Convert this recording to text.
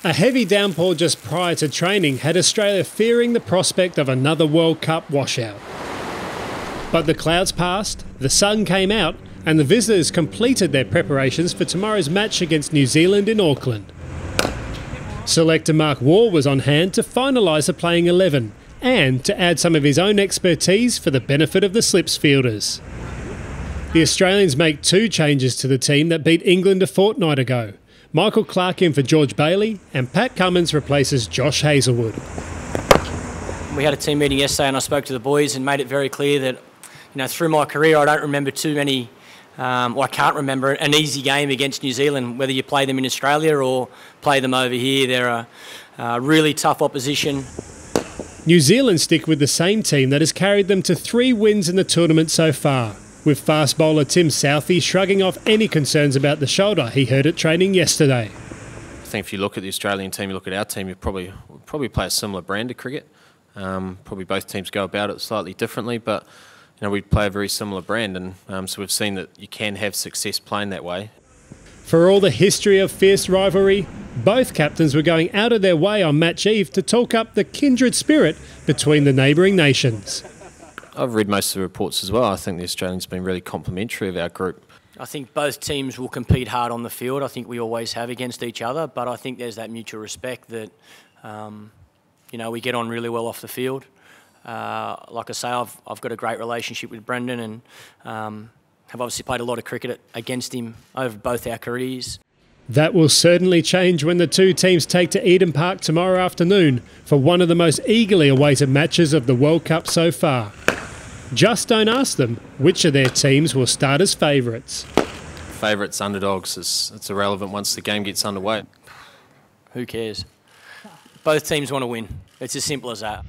A heavy downpour just prior to training had Australia fearing the prospect of another World Cup washout. But the clouds passed, the sun came out, and the visitors completed their preparations for tomorrow's match against New Zealand in Auckland. Selector Mark Waugh was on hand to finalise the playing 11 and to add some of his own expertise for the benefit of the slips fielders. The Australians make 2 changes to the team that beat England a fortnight ago. Michael Clarke in for George Bailey, and Pat Cummins replaces Josh Hazlewood. We had a team meeting yesterday and I spoke to the boys and made it very clear that, through my career I don't remember too many, I can't remember an easy game against New Zealand, whether you play them in Australia or play them over here. They're a really tough opposition. New Zealand stick with the same team that has carried them to 3 wins in the tournament so far, with fast bowler Tim Southey shrugging off any concerns about the shoulder he heard at training yesterday. I think if you look at the Australian team, you look at our team, you probably play a similar brand of cricket. Probably both teams go about it slightly differently, but we play a very similar brand, and so we've seen that you can have success playing that way. For all the history of fierce rivalry, both captains were going out of their way on match eve to talk up the kindred spirit between the neighbouring nations. I've read most of the reports as well. I think the Australians have been really complimentary of our group. I think both teams will compete hard on the field. I think we always have against each other, but I think there's that mutual respect that, we get on really well off the field. Like I say, I've got a great relationship with Brendan and have obviously played a lot of cricket against him over both our careers. That will certainly change when the 2 teams take to Eden Park tomorrow afternoon for one of the most eagerly awaited matches of the World Cup so far. Just don't ask them which of their teams will start as favourites. Favourites, underdogs, it's irrelevant once the game gets underway. Who cares? Both teams want to win. It's as simple as that.